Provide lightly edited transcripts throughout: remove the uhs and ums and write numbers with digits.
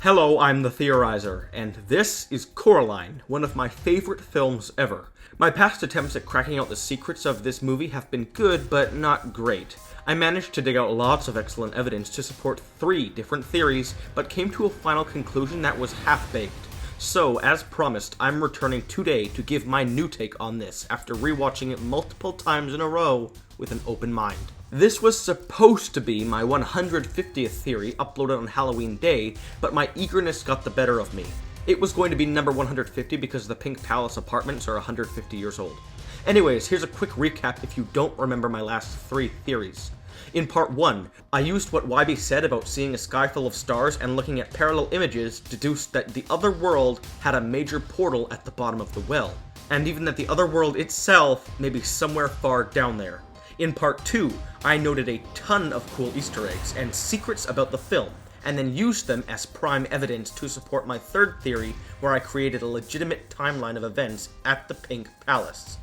Hello, I'm the Theorizer, and this is Coraline, one of my favorite films ever. My past attempts at cracking out the secrets of this movie have been good, but not great. I managed to dig out lots of excellent evidence to support 3 different theories, but came to a final conclusion that was half-baked. So, as promised, I'm returning today to give my new take on this after rewatching it multiple times in a row with an open mind. This was supposed to be my 150th theory uploaded on Halloween Day, but my eagerness got the better of me. It was going to be number 150 because the Pink Palace apartments are 150 years old. Anyways, here's a quick recap if you don't remember my last 3 theories. In part 1, I used what YB said about seeing a sky full of stars and looking at parallel images deduced that the other world had a major portal at the bottom of the well, and even that the other world itself may be somewhere far down there. In part 2, I noted a ton of cool Easter eggs and secrets about the film, and then used them as prime evidence to support my 3rd theory, where I created a legitimate timeline of events at the Pink Palace.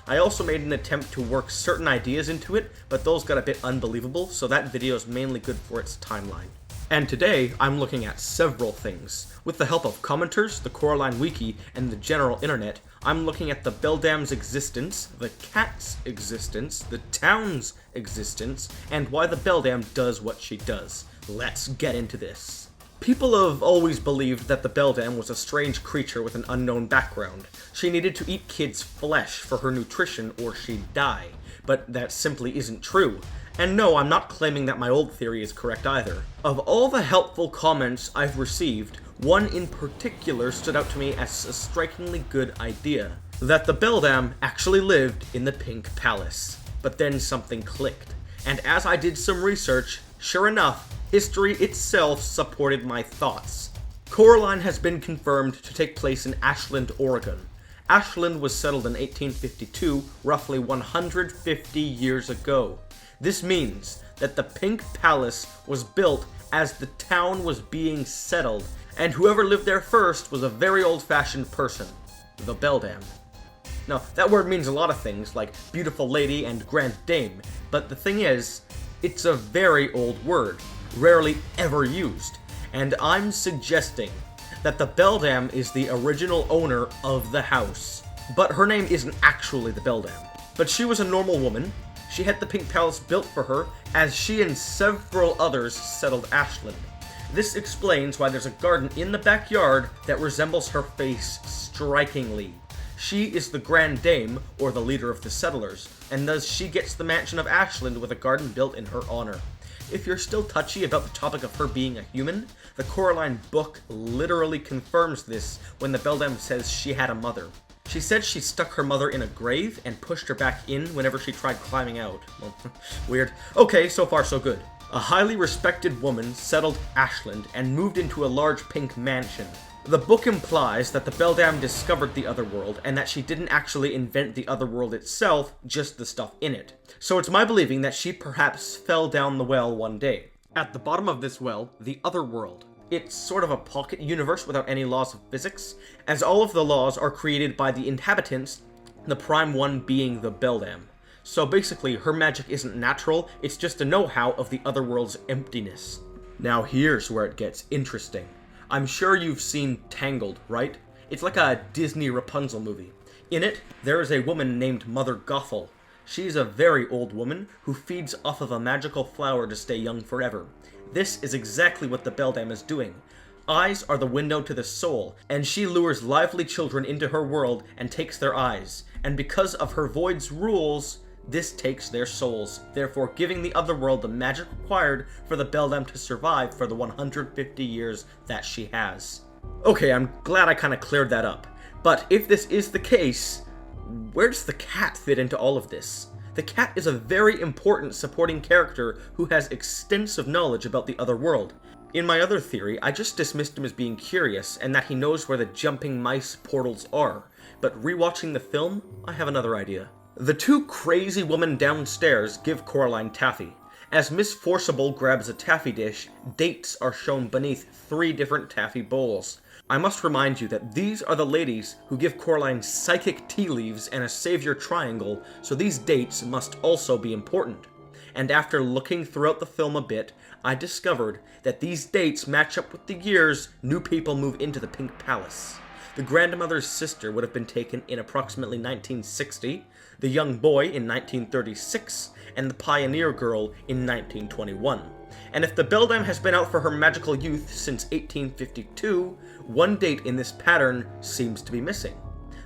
I also made an attempt to work certain ideas into it, but those got a bit unbelievable, so that video is mainly good for its timeline. And today, I'm looking at several things. With the help of commenters, the Coraline Wiki, and the general internet, I'm looking at the Beldam's existence, the cat's existence, the town's existence, and why the Beldam does what she does. Let's get into this. People have always believed that the Beldam was a strange creature with an unknown background. She needed to eat kids' flesh for her nutrition or she'd die, but that simply isn't true. And no, I'm not claiming that my old theory is correct either. Of all the helpful comments I've received, one in particular stood out to me as a strikingly good idea. That the Beldam actually lived in the Pink Palace. But then something clicked. And as I did some research, sure enough, history itself supported my thoughts. Coraline has been confirmed to take place in Ashland, Oregon. Ashland was settled in 1852, roughly 150 years ago. This means that the Pink Palace was built as the town was being settled, and whoever lived there first was a very old-fashioned person, the Beldam. Now, that word means a lot of things, like beautiful lady and grand dame, but the thing is, it's a very old word, rarely ever used, and I'm suggesting that the Beldam is the original owner of the house. But her name isn't actually the Beldam. But she was a normal woman. She had the Pink Palace built for her, as she and several others settled Ashland. This explains why there's a garden in the backyard that resembles her face strikingly. She is the Grand Dame, or the leader of the settlers, and thus she gets the mansion of Ashland with a garden built in her honor. If you're still touchy about the topic of her being a human, the Coraline book literally confirms this when the Beldam says she had a mother. She said she stuck her mother in a grave and pushed her back in whenever she tried climbing out. Well, weird. Okay, so far so good. A highly respected woman settled Ashland and moved into a large pink mansion. The book implies that the Beldam discovered the Otherworld and that she didn't actually invent the Otherworld itself, just the stuff in it. So it's my believing that she perhaps fell down the well one day. At the bottom of this well, the Otherworld. It's sort of a pocket universe without any laws of physics, as all of the laws are created by the inhabitants, the prime one being the Beldam. So basically, her magic isn't natural, it's just a know-how of the Otherworld's emptiness. Now here's where it gets interesting. I'm sure you've seen Tangled, right? It's like a Disney Rapunzel movie. In it, there is a woman named Mother Gothel. She's a very old woman who feeds off of a magical flower to stay young forever. This is exactly what the Beldam is doing. Eyes are the window to the soul, and she lures lively children into her world and takes their eyes. And because of her void's rules, this takes their souls, therefore giving the Otherworld the magic required for the Beldam to survive for the 150 years that she has. Okay, I'm glad I kinda cleared that up. But if this is the case, where does the cat fit into all of this? The cat is a very important supporting character who has extensive knowledge about the Otherworld. In my other theory, I just dismissed him as being curious and that he knows where the jumping mice portals are. But rewatching the film, I have another idea. The 2 crazy women downstairs give Coraline taffy. As Miss Forcible grabs a taffy dish, dates are shown beneath 3 different taffy bowls. I must remind you that these are the ladies who give Coraline psychic tea leaves and a savior triangle, so these dates must also be important. and after looking throughout the film a bit, I discovered that these dates match up with the years new people move into the Pink Palace. The grandmother's sister would have been taken in approximately 1960, the young boy in 1936, and the pioneer girl in 1921. And if the beldam has been out for her magical youth since 1852, one date in this pattern seems to be missing.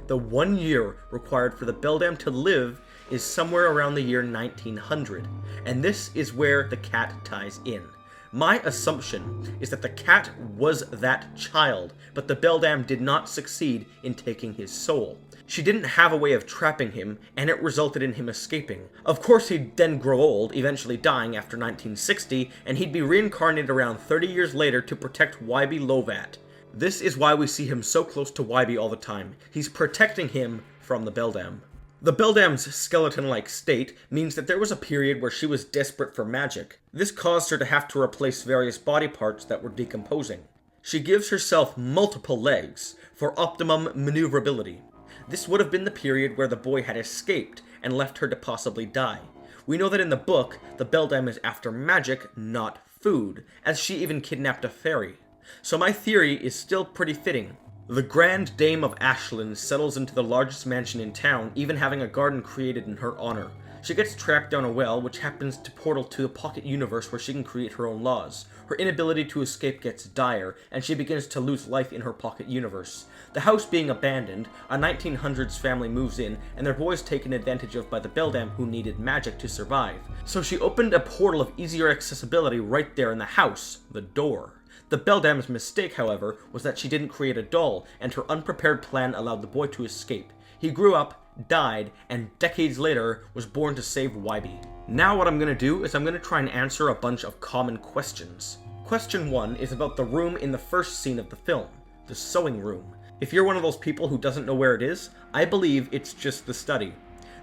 The 1 year required for the beldam to live is somewhere around the year 1900, and this is where the cat ties in. My assumption is that the cat was that child, but the beldam did not succeed in taking his soul. She didn't have a way of trapping him, and it resulted in him escaping. Of course, he'd then grow old, eventually dying after 1960, and he'd be reincarnated around 30 years later to protect Wybie Lovat. This is why we see him so close to Wybie all the time. He's protecting him from the beldam. The beldam's skeleton-like state means that there was a period where she was desperate for magic. This caused her to have to replace various body parts that were decomposing. She gives herself multiple legs for optimum maneuverability. This would have been the period where the boy had escaped and left her to possibly die. We know that in the book, the beldam is after magic, not food, as she even kidnapped a fairy. So my theory is still pretty fitting. The Grand Dame of Ashland settles into the largest mansion in town, even having a garden created in her honor. She gets trapped down a well, which happens to portal to a pocket universe where she can create her own laws. Her inability to escape gets dire, and she begins to lose life in her pocket universe. The house being abandoned, a 1900s family moves in, and their boy is taken advantage of by the beldam who needed magic to survive. So she opened a portal of easier accessibility right there in the house, the door. The beldam's mistake, however, was that she didn't create a doll, and her unprepared plan allowed the boy to escape. He grew up, died, and decades later was born to save Wybie. Now what I'm going to do is I'm going to try and answer a bunch of common questions. Question 1 is about the room in the first scene of the film, the sewing room. If you're one of those people who doesn't know where it is, I believe it's just the study.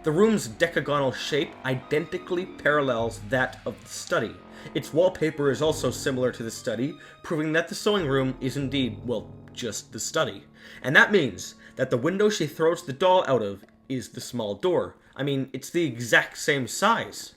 The room's decagonal shape identically parallels that of the study. Its wallpaper is also similar to the study, proving that the sewing room is indeed, well, just the study. And that means that the window she throws the doll out of is the small door. I mean, it's the exact same size.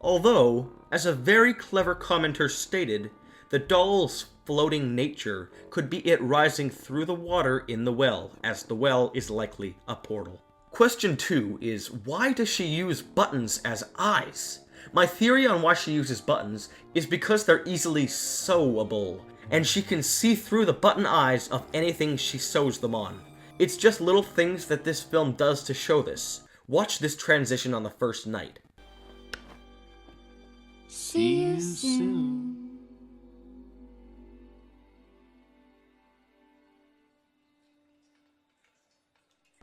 Although, as a very clever commenter stated, the doll's floating nature could be it rising through the water in the well, as the well is likely a portal. Question 2 is, why does she use buttons as eyes? My theory on why she uses buttons is because they're easily sewable, and she can see through the button eyes of anything she sews them on. It's just little things that this film does to show this. Watch this transition on the first night. See you soon.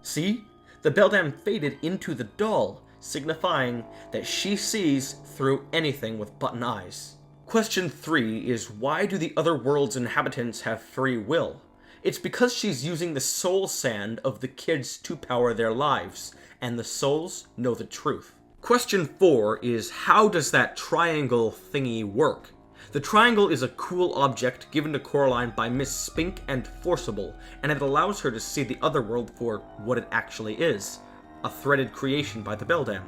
See? The beldam faded into the doll, signifying that she sees through anything with button eyes. Question 3 is, why do the other world's inhabitants have free will? It's because she's using the soul sand of the kids to power their lives, and the souls know the truth. Question 4 is, how does that triangle thingy work? The triangle is a cool object given to Coraline by Miss Spink and Forcible, and it allows her to see the other world for what it actually is, a threaded creation by the beldam.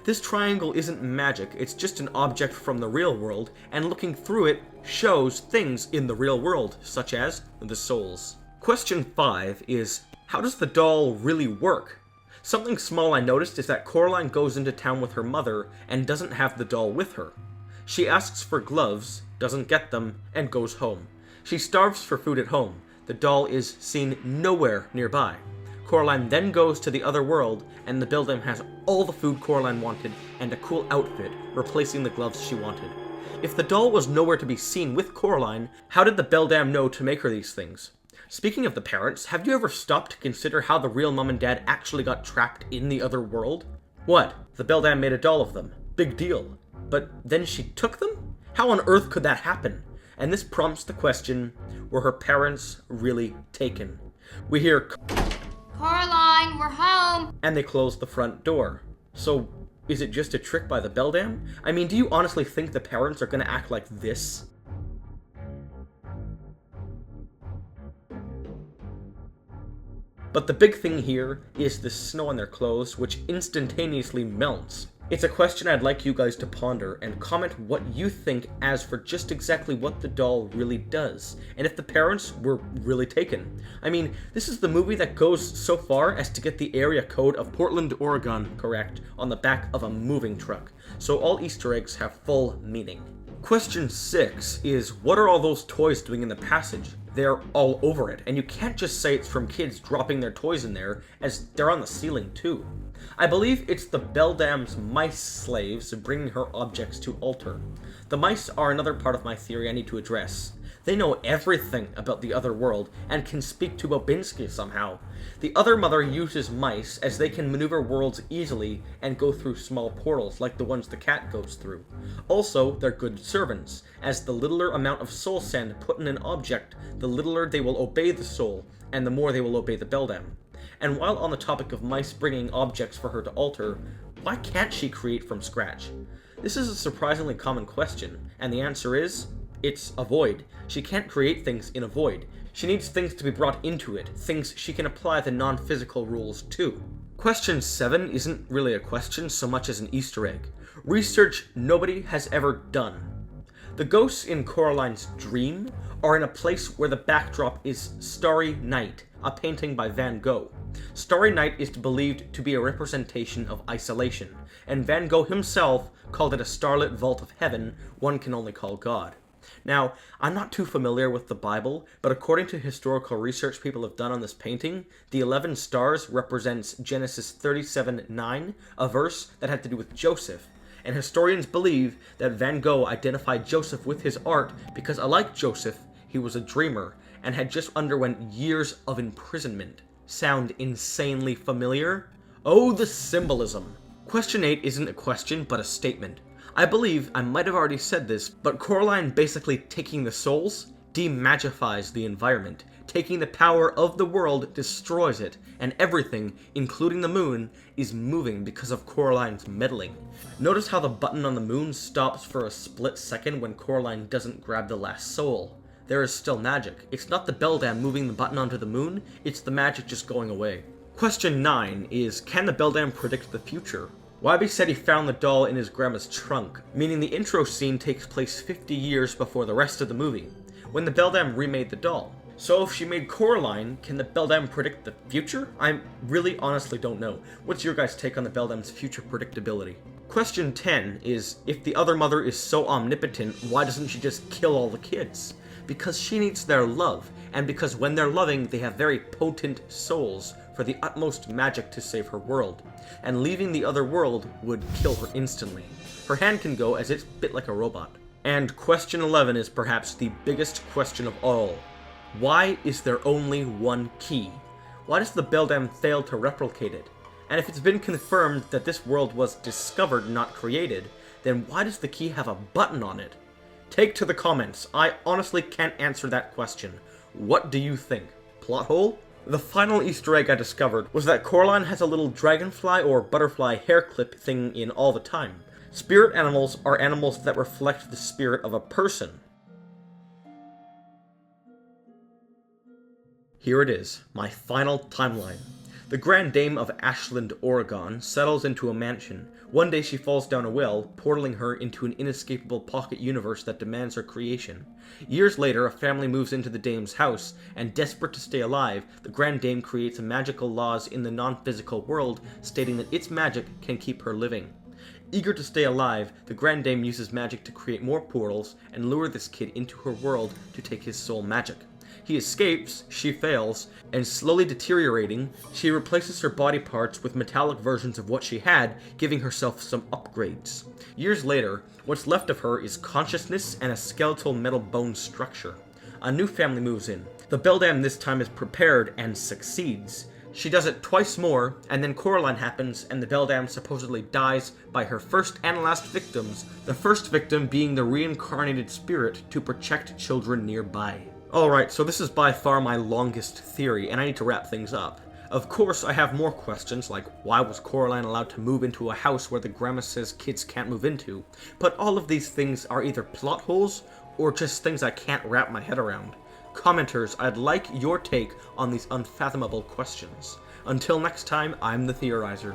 This triangle isn't magic, it's just an object from the real world, and looking through it shows things in the real world, such as the souls. Question 5 is, how does the doll really work? Something small I noticed is that Coraline goes into town with her mother and doesn't have the doll with her. She asks for gloves, doesn't get them, and goes home. She starves for food at home. The doll is seen nowhere nearby. Coraline then goes to the other world, and the beldam has all the food Coraline wanted and a cool outfit, replacing the gloves she wanted. If the doll was nowhere to be seen with Coraline, how did the beldam know to make her these things? Speaking of the parents, have you ever stopped to consider how the real mom and dad actually got trapped in the other world? What? The beldam made a doll of them. Big deal. But then she took them? How on earth could that happen? And this prompts the question, were her parents really taken? We hear, Coraline, we're home! And they close the front door. So, is it just a trick by the beldam? I mean, do you honestly think the parents are gonna act like this? But the big thing here is the snow on their clothes, which instantaneously melts. It's a question I'd like you guys to ponder and comment what you think as for just exactly what the doll really does, and if the parents were really taken. I mean, this is the movie that goes so far as to get the area code of Portland, Oregon correct on the back of a moving truck, so all Easter eggs have full meaning. Question 6 is, what are all those toys doing in the passage? They're all over it, and you can't just say it's from kids dropping their toys in there, as they're on the ceiling too. I believe it's the Beldam's mice slaves bringing her objects to altar. The mice are another part of my theory I need to address. They know everything about the other world and can speak to Bobinsky somehow. The other mother uses mice as they can maneuver worlds easily and go through small portals like the ones the cat goes through. Also, they're good servants, as the littler amount of soul sand put in an object, the littler they will obey the soul, and the more they will obey the Beldam. And while on the topic of mice bringing objects for her to altar, why can't she create from scratch? This is a surprisingly common question, and the answer is, it's a void. She can't create things in a void. She needs things to be brought into it, things she can apply the non-physical rules to. Question 7 isn't really a question so much as an Easter egg. Research nobody has ever done. The ghosts in Coraline's dream are in a place where the backdrop is Starry Night, a painting by Van Gogh. Starry Night is believed to be a representation of isolation, and Van Gogh himself called it a starlit vault of heaven one can only call God. Now, I'm not too familiar with the Bible, but according to historical research people have done on this painting, the 11 stars represents Genesis 37:9, a verse that had to do with Joseph. And historians believe that Van Gogh identified Joseph with his art because, unlike Joseph, he was a dreamer and had just underwent years of imprisonment. Sound insanely familiar? Oh, the symbolism! Question 8 isn't a question, but a statement. I believe I might have already said this, but Coraline basically taking the souls demagifies the environment. Taking the power of the world destroys it, and everything, including the moon, is moving because of Coraline's meddling. Notice how the button on the moon stops for a split second when Coraline doesn't grab the last soul. There is still magic. It's not the Beldam moving the button onto the moon, it's the magic just going away. Question 9 is, can the Beldam predict the future? Wybie said he found the doll in his grandma's trunk, meaning the intro scene takes place 50 years before the rest of the movie, when the Beldam remade the doll. So if she made Coraline, can the Beldam predict the future? I really honestly don't know. What's your guys' take on the Beldam's future predictability? Question 10 is, if the other mother is so omnipotent, why doesn't she just kill all the kids? Because she needs their love, and because when they're loving, they have very potent souls for the utmost magic to save her world, and leaving the other world would kill her instantly. Her hand can go as it's bit like a robot. And question 11 is perhaps the biggest question of all. Why is there only one key? Why does the Beldam fail to replicate it? And if it's been confirmed that this world was discovered, not created, then why does the key have a button on it? Take to the comments. I honestly can't answer that question. What do you think? Plot hole? The final Easter egg I discovered was that Coraline has a little dragonfly or butterfly hair clip thing in all the time. Spirit animals are animals that reflect the spirit of a person. Here it is, my final timeline. The Grand Dame of Ashland, Oregon, settles into a mansion. One day she falls down a well, portaling her into an inescapable pocket universe that demands her creation. Years later, a family moves into the Dame's house, and desperate to stay alive, the Grand Dame creates magical laws in the non-physical world, stating that its magic can keep her living. Eager to stay alive, the Grand Dame uses magic to create more portals and lure this kid into her world to take his soul magic. He escapes, she fails, and slowly deteriorating, she replaces her body parts with metallic versions of what she had, giving herself some upgrades. Years later, what's left of her is consciousness and a skeletal metal bone structure. A new family moves in. The Beldam this time is prepared and succeeds. She does it twice more, and then Coraline happens, and the Beldam supposedly dies by her first and last victims, the first victim being the reincarnated spirit to protect children nearby. Alright, so this is by far my longest theory, and I need to wrap things up. Of course, I have more questions, like why was Coraline allowed to move into a house where the grandma says kids can't move into? But all of these things are either plot holes, or just things I can't wrap my head around. Commenters, I'd like your take on these unfathomable questions. Until next time, I'm the Theorizer.